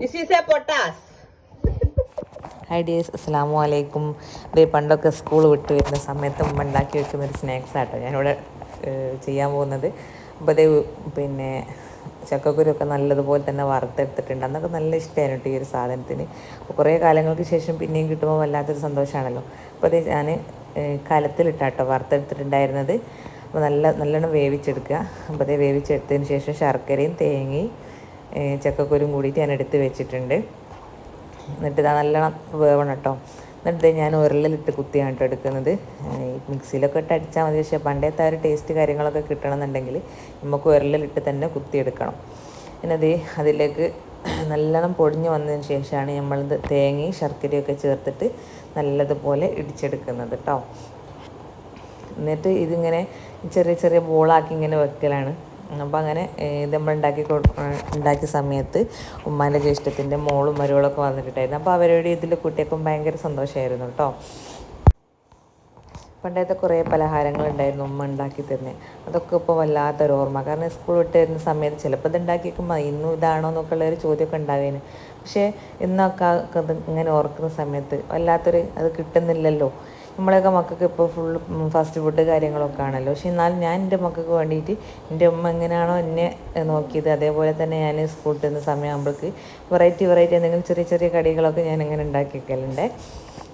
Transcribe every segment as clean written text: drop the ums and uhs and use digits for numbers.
This is a potas. Hi dears, അസ്സലാമു അലൈക്കും. ഇത് പണ്ടൊക്കെ സ്കൂൾ വിട്ട് വരുന്ന സമയത്ത് ഉമ്മ ഉണ്ടാക്കി വെക്കുന്ന ഒരു സ്നാക്സ് ആട്ടോ ഞാനിവിടെ ചെയ്യാൻ പോകുന്നത്. അപ്പോൾ അതേ പിന്നെ ചക്കക്കുരുവൊക്കെ നല്ലതുപോലെ തന്നെ വറുത്തെടുത്തിട്ടുണ്ട്. അന്നൊക്കെ നല്ല ഇഷ്ടമായിരുന്നു ഈ ഒരു സാധനത്തിന്. അപ്പോൾ കുറേ കാലങ്ങൾക്ക് ശേഷം പിന്നെയും കിട്ടുമ്പോൾ വല്ലാത്തൊരു സന്തോഷമാണല്ലോ. അപ്പോൾ അതേ ഞാൻ കലത്തിലിട്ടാട്ടോ വറുത്തെടുത്തിട്ടുണ്ടായിരുന്നത്. അപ്പോൾ നല്ലോണം വേവിച്ചെടുക്കുക. അപ്പോൾ അതേ വേവിച്ചെടുത്തതിന് ശേഷം ശർക്കരയും തേങ്ങയും ചക്കക്കുരും കൂടിയിട്ട് ഞാൻ എടുത്ത് വെച്ചിട്ടുണ്ട്. എന്നിട്ട് ഇതാ നല്ലോണം വേവണം കേട്ടോ. എന്നിട്ട് ഞാൻ ഉരലിലിട്ട് കുത്തിയാണ് കേട്ടോ എടുക്കുന്നത്. മിക്സിയിലൊക്കെ ഇട്ട് അടിച്ചാൽ മതി, പക്ഷേ പണ്ടത്തെ ആ ഒരു ടേസ്റ്റ് കാര്യങ്ങളൊക്കെ കിട്ടണമെന്നുണ്ടെങ്കിൽ നമുക്ക് ഉരലിലിട്ട് തന്നെ കുത്തിയെടുക്കണം. പിന്നെ അതിലേക്ക് നല്ലോണം പൊടിഞ്ഞ് വന്നതിന് ശേഷമാണ് നമ്മളിത് തേങ്ങയും ശർക്കരയൊക്കെ ചേർത്തിട്ട് നല്ലതുപോലെ ഇടിച്ചെടുക്കുന്നത് കേട്ടോ. എന്നിട്ട് ഇതിങ്ങനെ ചെറിയ ചെറിയ ബോളാക്കി ഇങ്ങനെ വെക്കലാണ്. അപ്പോൾ അങ്ങനെ ഇത് നമ്മൾ ഉണ്ടാക്കിയ സമയത്ത് ഉമ്മാൻ്റെ ജ്യേഷ്ഠത്തിൻ്റെ മോളും മരുകളൊക്കെ വന്നിട്ടുണ്ടായിരുന്നു. അപ്പോൾ അവരുടെ ഇതിൽ കുട്ടിയൊക്കെ ഭയങ്കര സന്തോഷമായിരുന്നു കേട്ടോ. പണ്ടത്തെ കുറേ പലഹാരങ്ങളുണ്ടായിരുന്നു ഉമ്മ ഉണ്ടാക്കി തരുന്നത്. അതൊക്കെ ഇപ്പോൾ വല്ലാത്തൊരു ഓർമ്മ. കാരണം സ്കൂൾ വിട്ട് വരുന്ന സമയത്ത് ചിലപ്പോൾ ഇത് ഉണ്ടാക്കിയേക്കുമ്പോൾ ഇന്നും ഇതാണോ എന്നൊക്കെ ഉള്ളൊരു ചോദ്യമൊക്കെ ഉണ്ടാവേന്. പക്ഷേ ഇന്നൊക്കെ അത് ഇങ്ങനെ ഓർക്കുന്ന സമയത്ത് വല്ലാത്തൊരു അത് കിട്ടുന്നില്ലല്ലോ. നമ്മളെയൊക്കെ മക്കൾക്ക് ഇപ്പോൾ ഫുൾ ഫാസ്റ്റ് ഫുഡ് കാര്യങ്ങളൊക്കെ ആണല്ലോ. പക്ഷേ എന്നാലും ഞാൻ എൻ്റെ മക്കൾക്ക് വേണ്ടിയിട്ട് എൻ്റെ ഉമ്മ എങ്ങനെയാണോ എന്നെ നോക്കിയത് അതേപോലെ തന്നെ ഞാൻ സ്കൂൾ വിട്ടുന്ന സമയമാകുമ്പോഴേക്ക് വെറൈറ്റി എന്തെങ്കിലും ചെറിയ ചെറിയ കടികളൊക്കെ ഞാൻ ഇങ്ങനെ ഉണ്ടാക്കി വെക്കലുണ്ട്.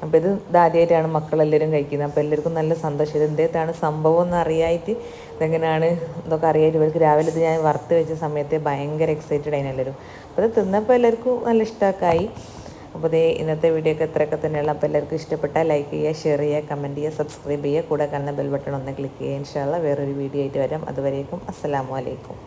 അപ്പോൾ ഇതാദ്യമായിട്ടാണ് മക്കളെല്ലാവരും കഴിക്കുന്നത്. അപ്പോൾ എല്ലാവർക്കും നല്ല സന്തോഷം. ഇത് എന്തേത്താണ് സംഭവം എന്ന് അറിയായിട്ട് ഇതെങ്ങനെയാണ് ഇതൊക്കെ അറിയായിട്ട് ഇവർക്ക് രാവിലെ ഇത് ഞാൻ വറുത്ത് വെച്ച സമയത്ത് ഭയങ്കര എക്സൈറ്റഡ് ആയിരുന്നു എല്ലാവരും. അപ്പോൾ ഇത് തിന്നപ്പോൾ എല്ലാവർക്കും നല്ല ഇഷ്ടമൊക്കെ ആയി. അപ്പോൾ ഇന്നത്തെ വീഡിയോ ഒക്കെ ഇത്രയൊക്കെ തന്നെയുള്ള. അപ്പോൾ എല്ലാവർക്കും ഇഷ്ടപ്പെട്ടാൽ ലൈക്ക് ചെയ്യുക, ഷെയർ ചെയ്യുക, കമൻറ്റ് ചെയ്യുക, സബ്സ്ക്രൈബ് ചെയ്യുക, കൂടെ കാണുന്ന ബെൽ ബട്ടൺ ഒന്ന് ക്ലിക്ക് ചെയ്യുക. ഇൻഷാ അല്ലാഹ് വേറൊരു വീഡിയോ ആയിട്ട് വരാം. അതുവരേക്കും അസ്സലാമു അലൈക്കും.